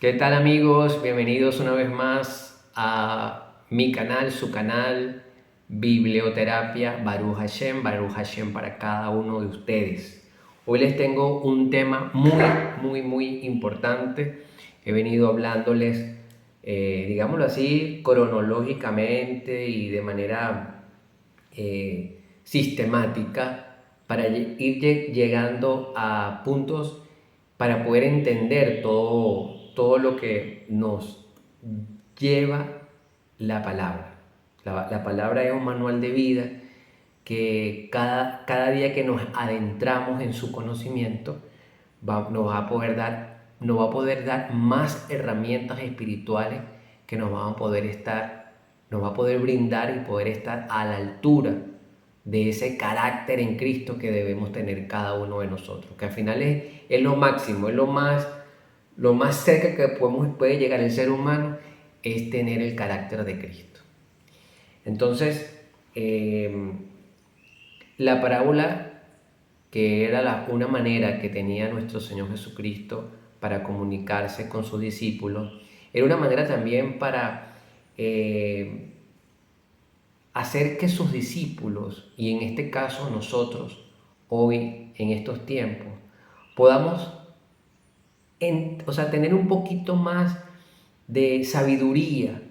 ¿Qué tal amigos? Bienvenidos una vez más a mi canal, su canal Biblioterapia Baruch Hashem para cada uno de ustedes. Hoy les tengo un tema muy importante. He venido hablándoles, digámoslo así, cronológicamente y de manera sistemática para ir llegando a puntos para poder entender todo lo que nos lleva la palabra. La palabra es un manual de vida que cada día que nos adentramos en su conocimiento nos va a poder dar más herramientas espirituales que nos va a poder brindar y poder estar a la altura de ese carácter en Cristo que debemos tener cada uno de nosotros, que al final es lo máximo, es lo más cerca que puede llegar el ser humano, es tener el carácter de Cristo. Entonces, la parábola, que era una manera que tenía nuestro Señor Jesucristo para comunicarse con sus discípulos, era una manera también para hacer que sus discípulos, y en este caso nosotros, hoy, en estos tiempos, podamos tener un poquito más de sabiduría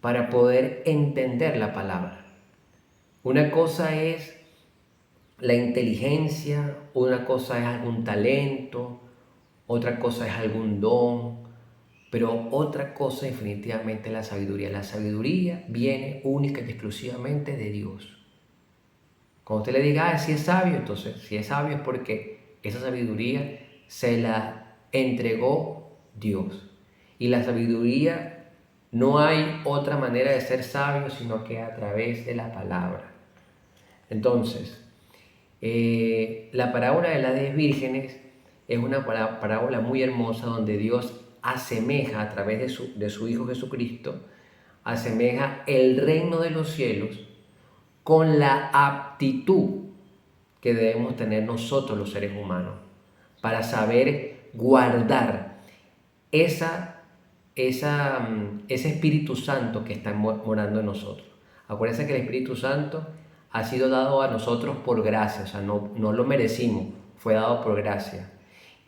para poder entender la palabra. Una cosa es la inteligencia, una cosa es algún talento, otra cosa es algún don, pero otra cosa definitivamente es la sabiduría. La sabiduría viene única y exclusivamente de Dios. Cuando usted le diga, si es sabio, entonces si es sabio es porque esa sabiduría se la entregó Dios. Y la sabiduría, no hay otra manera de ser sabio sino que a través de la palabra. Entonces, la parábola de las 10 vírgenes es una parábola muy hermosa donde Dios asemeja a través de su Hijo Jesucristo, asemeja el reino de los cielos con la aptitud que debemos tener nosotros los seres humanos para saber guardar ese Espíritu Santo que está morando en nosotros. Acuérdense que el Espíritu Santo ha sido dado a nosotros por gracia, o sea, no lo merecimos, fue dado por gracia.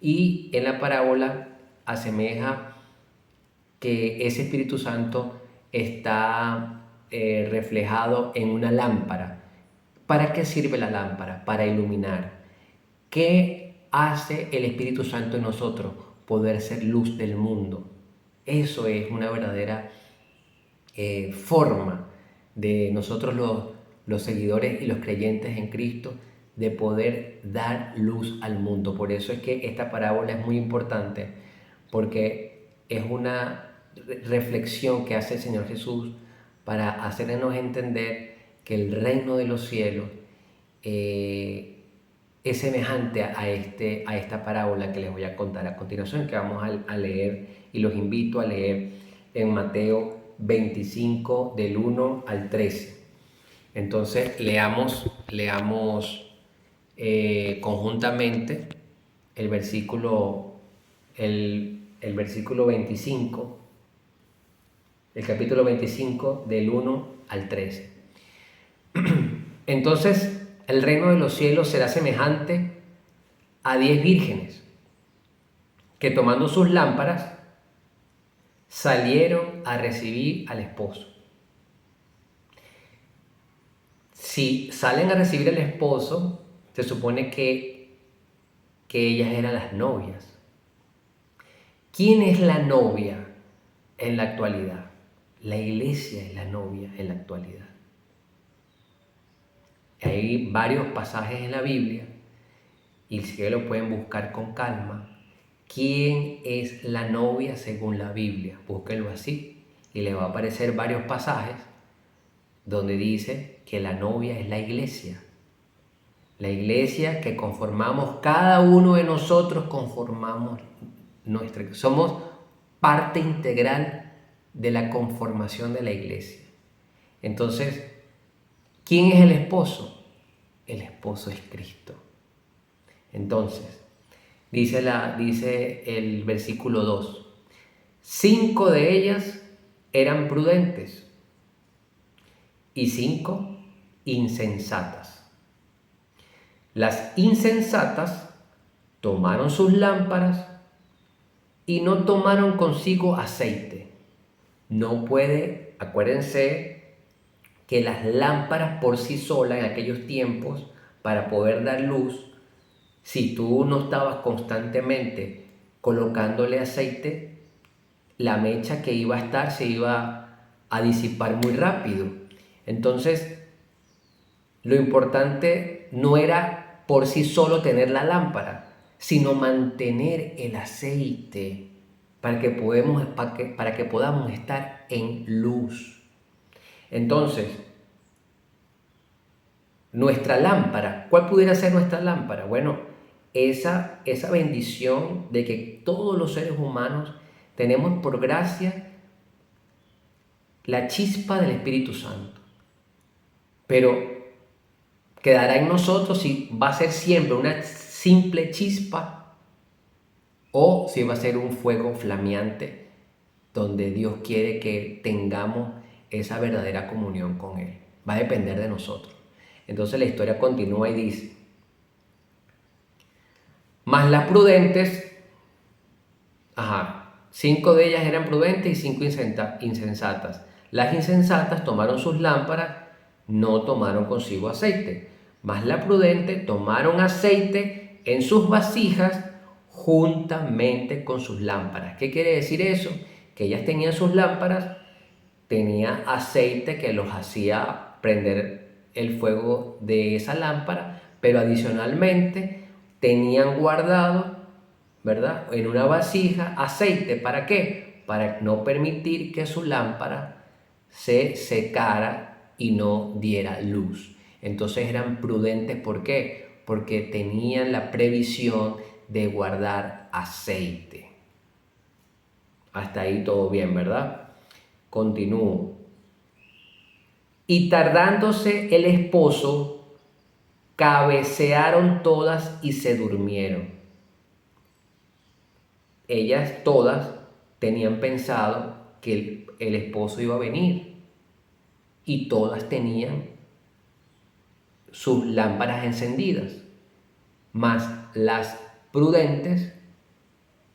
Y en la parábola asemeja que ese Espíritu Santo está reflejado en una lámpara. ¿Para qué sirve la lámpara? Para iluminar. ¿Qué hace el Espíritu Santo en nosotros? Poder ser luz del mundo. Eso es una verdadera forma de nosotros los seguidores y los creyentes en Cristo de poder dar luz al mundo. Por eso es que esta parábola es muy importante, porque es una reflexión que hace el Señor Jesús para hacernos entender que el reino de los cielos es semejante a esta parábola que les voy a contar a continuación, que vamos a leer, y los invito a leer en Mateo 25 del 1 al 13. Entonces leamos conjuntamente el versículo, el versículo 25, el capítulo 25 del 1 al 13. Entonces el reino de los cielos será semejante a 10 vírgenes que, tomando sus lámparas, salieron a recibir al esposo. Si salen a recibir al esposo, se supone que ellas eran las novias. ¿Quién es la novia en la actualidad? La iglesia es la novia en la actualidad. Hay varios pasajes en la Biblia, y si lo pueden buscar con calma. ¿Quién es la novia según la Biblia? Búsquenlo así y les va a aparecer varios pasajes donde dice que la novia es la iglesia. La iglesia que conformamos, cada uno de nosotros conformamos somos parte integral de la conformación de la iglesia. Entonces, ¿quién es el esposo? El esposo es Cristo. Entonces, dice el versículo 2: 5 de ellas eran prudentes y 5 insensatas. Las insensatas tomaron sus lámparas y no tomaron consigo aceite. No puede, acuérdense que las lámparas por sí solas en aquellos tiempos, para poder dar luz, si tú no estabas constantemente colocándole aceite, la mecha que iba a estar se iba a disipar muy rápido. Entonces, lo importante no era por sí solo tener la lámpara, sino mantener el aceite para que podamos estar en luz. Entonces, nuestra lámpara, ¿cuál pudiera ser nuestra lámpara? Bueno, esa bendición de que todos los seres humanos tenemos por gracia la chispa del Espíritu Santo. Pero quedará en nosotros si va a ser siempre una simple chispa o si va a ser un fuego flameante donde Dios quiere que tengamos esa verdadera comunión con Él. Va a depender de nosotros. Entonces la historia continúa y dice: mas las prudentes, 5 de ellas eran prudentes y 5 insensatas. Las insensatas tomaron sus lámparas, no tomaron consigo aceite. Mas las prudentes tomaron aceite en sus vasijas juntamente con sus lámparas. ¿Qué quiere decir eso? Que ellas tenían sus lámparas, tenía aceite que los hacía prender el fuego de esa lámpara, pero adicionalmente tenían guardado, ¿verdad?, en una vasija aceite. ¿Para qué? Para no permitir que su lámpara se secara y no diera luz. Entonces eran prudentes. ¿Por qué? Porque tenían la previsión de guardar aceite. Hasta ahí todo bien, ¿verdad? Continúo. Y tardándose el esposo, cabecearon todas y se durmieron. Ellas todas tenían pensado que el esposo iba a venir y todas tenían sus lámparas encendidas, mas las prudentes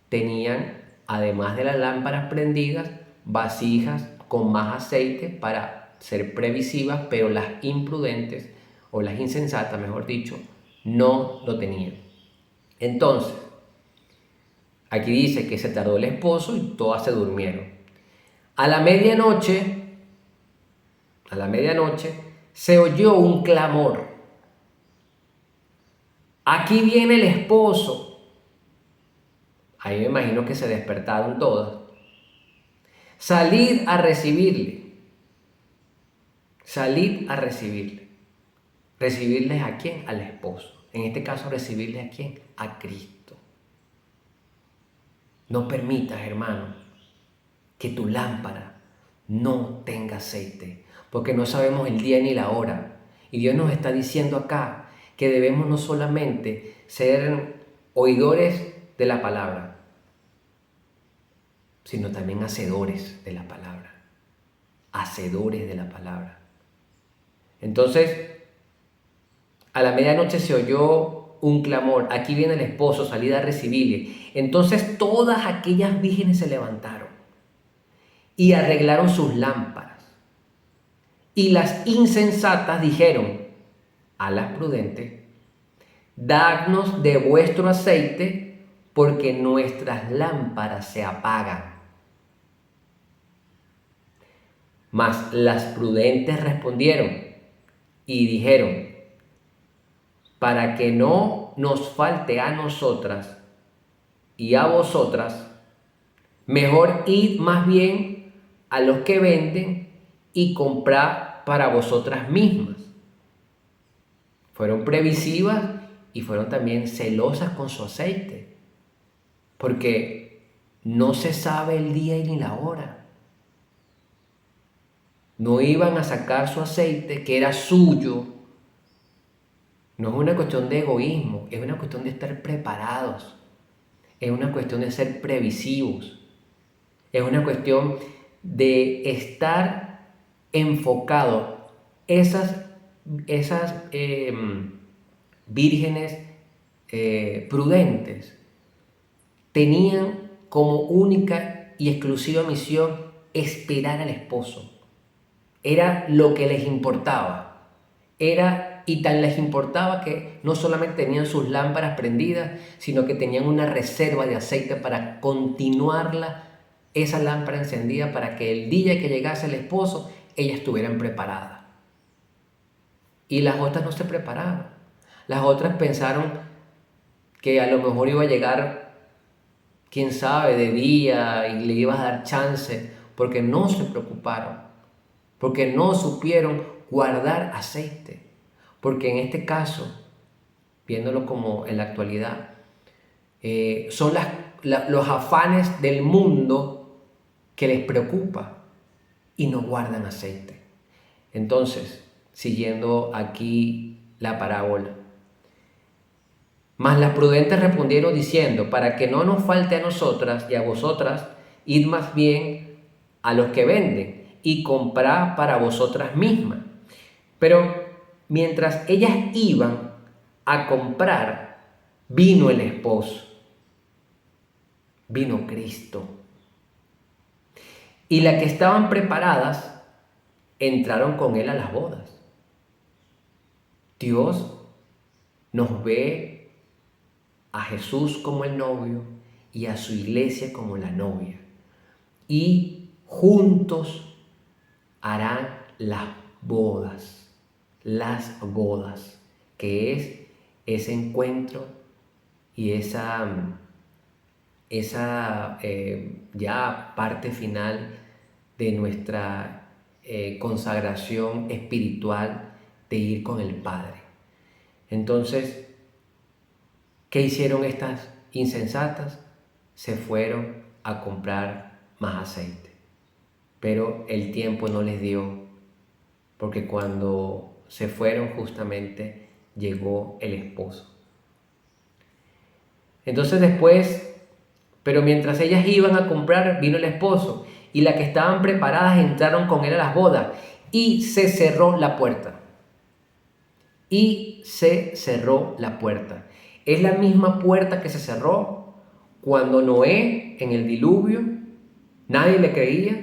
tenían, además de las lámparas prendidas, vasijas con más aceite para ser previsivas, pero las imprudentes, o las insensatas, mejor dicho, no lo tenían. Entonces, aquí dice que se tardó el esposo y todas se durmieron. A la medianoche, se oyó un clamor: aquí viene el esposo. Ahí me imagino que se despertaron todas. Salid a recibirle. Salid a recibirle. ¿Recibirles a quién? Al esposo. En este caso, ¿recibirles a quién? A Cristo. No permitas, hermano, que tu lámpara no tenga aceite, porque no sabemos el día ni la hora. Y Dios nos está diciendo acá que debemos no solamente ser oidores de la palabra, sino también hacedores de la palabra. Hacedores de la palabra. Entonces, a la medianoche se oyó un clamor: aquí viene el esposo, salid a recibirle. Entonces todas aquellas vírgenes se levantaron y arreglaron sus lámparas. Y las insensatas dijeron a las prudentes: dadnos de vuestro aceite, porque nuestras lámparas se apagan. Mas las prudentes respondieron y dijeron: para que no nos falte a nosotras y a vosotras, mejor id más bien a los que venden y comprad para vosotras mismas. Fueron previsivas y fueron también celosas con su aceite, porque no se sabe el día ni la hora. No iban a sacar su aceite, que era suyo. No es una cuestión de egoísmo, es una cuestión de estar preparados, es una cuestión de ser previsivos, Es una cuestión de estar enfocado. Esas vírgenes prudentes tenían como única y exclusiva misión esperar al esposo. Era lo que les importaba. Y tan les importaba que no solamente tenían sus lámparas prendidas, sino que tenían una reserva de aceite para continuarla, esa lámpara encendida, para que el día que llegase el esposo, ellas estuvieran preparadas. Y las otras no se prepararon. Las otras pensaron que a lo mejor iba a llegar, quién sabe, de día y le ibas a dar chance, porque no se preocuparon, porque no supieron guardar aceite. Porque en este caso, viéndolo como en la actualidad, son los afanes del mundo que les preocupa y no guardan aceite. Entonces, siguiendo aquí la parábola, mas las prudentes respondieron diciendo: para que no nos falte a nosotras y a vosotras, id más bien a los que venden y comprad para vosotras mismas. Pero mientras ellas iban a comprar, vino el esposo, vino Cristo. Y las que estaban preparadas entraron con él a las bodas. Dios nos ve a Jesús como el novio y a su iglesia como la novia. Y juntos harán las bodas, que es ese encuentro y esa ya parte final de nuestra consagración espiritual de ir con el Padre. Entonces, ¿qué hicieron estas insensatas? Se fueron a comprar más aceite, pero el tiempo no les dio, porque cuando se fueron justamente llegó el esposo. Entonces después, pero mientras ellas iban a comprar, vino el esposo, y las que estaban preparadas entraron con él a las bodas, y se cerró la puerta. Y se cerró la puerta. Es la misma puerta que se cerró cuando Noé, en el diluvio, nadie le creía.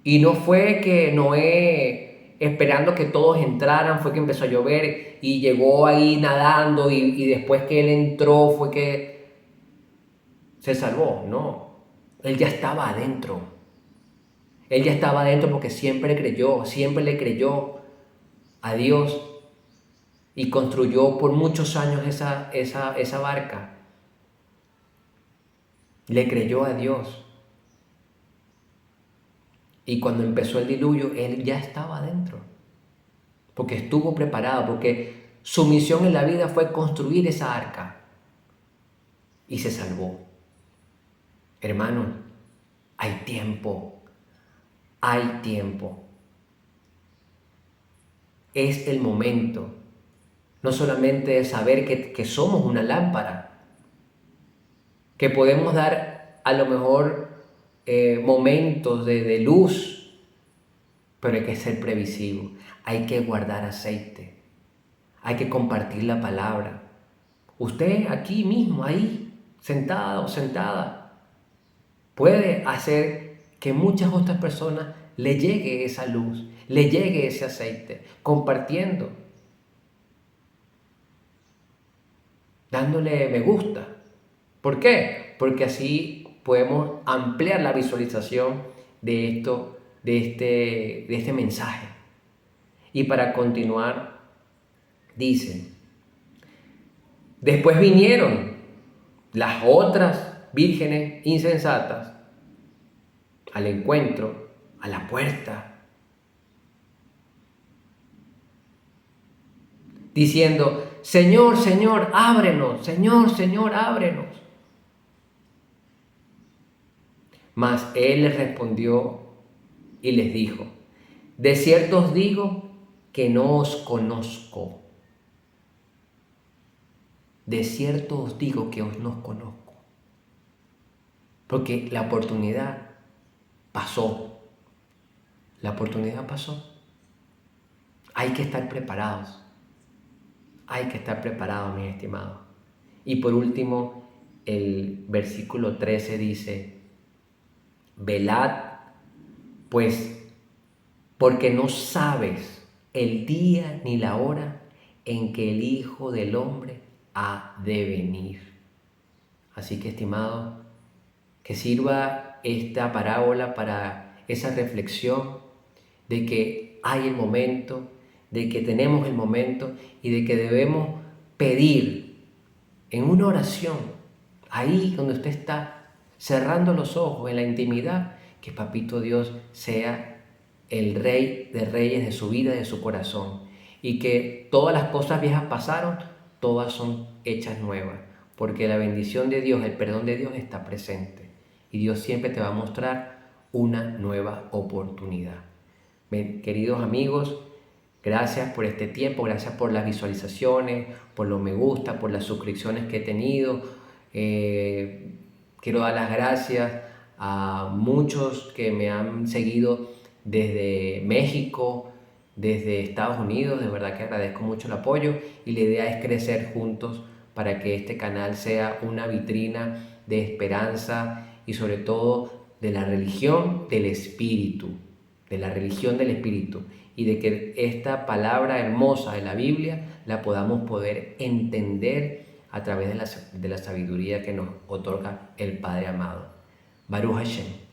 Y no fue que Noé, esperando que todos entraran, fue que empezó a llover y llegó ahí nadando y después que él entró fue que se salvó. No, él ya estaba adentro. Él ya estaba adentro porque siempre le creyó a Dios y construyó por muchos años esa barca. Le creyó a Dios. Y cuando empezó el diluvio, él ya estaba adentro. Porque estuvo preparado, porque su misión en la vida fue construir esa arca. Y se salvó. Hermano, hay tiempo. Hay tiempo. Es el momento. No solamente de saber que somos una lámpara. Que podemos dar a lo mejor momentos de luz. Pero hay que ser previsivo. Hay que guardar aceite. Hay que compartir la palabra. Usted aquí mismo, ahí, sentada o sentada, puede hacer que muchas otras personas le llegue esa luz, le llegue ese aceite, compartiendo, dándole me gusta. ¿Por qué? Porque así podemos ampliar la visualización de esto, de este mensaje. Y para continuar, dice: después vinieron las otras vírgenes insensatas al encuentro, a la puerta, diciendo: Señor, Señor, ábrenos, Señor, Señor, ábrenos. Mas él les respondió y les dijo: de cierto os digo que no os conozco. De cierto os digo que no os conozco. porque la oportunidad pasó. La oportunidad pasó. Hay que estar preparados. Hay que estar preparados, mis estimados. Y por último, el versículo 13 dice, velad, pues, porque no sabes el día ni la hora en que el Hijo del Hombre ha de venir. Así que, estimado, que sirva esta parábola para esa reflexión de que hay el momento, de que tenemos el momento y de que debemos pedir en una oración, ahí donde usted está, cerrando los ojos en la intimidad, que Papito Dios sea el Rey de Reyes de su vida, de su corazón, y que todas las cosas viejas pasaron, todas son hechas nuevas, porque la bendición de Dios, el perdón de Dios está presente, y Dios siempre te va a mostrar una nueva oportunidad. Queridos amigos, gracias por este tiempo, gracias por las visualizaciones, por los me gusta, por las suscripciones que he tenido. Quiero dar las gracias a muchos que me han seguido desde México, desde Estados Unidos. De verdad que agradezco mucho el apoyo y la idea es crecer juntos para que este canal sea una vitrina de esperanza y sobre todo de la religión del Espíritu, de la religión del Espíritu, y de que esta palabra hermosa de la Biblia la podamos poder entender a través de la sabiduría que nos otorga el Padre amado. Baruch Hashem.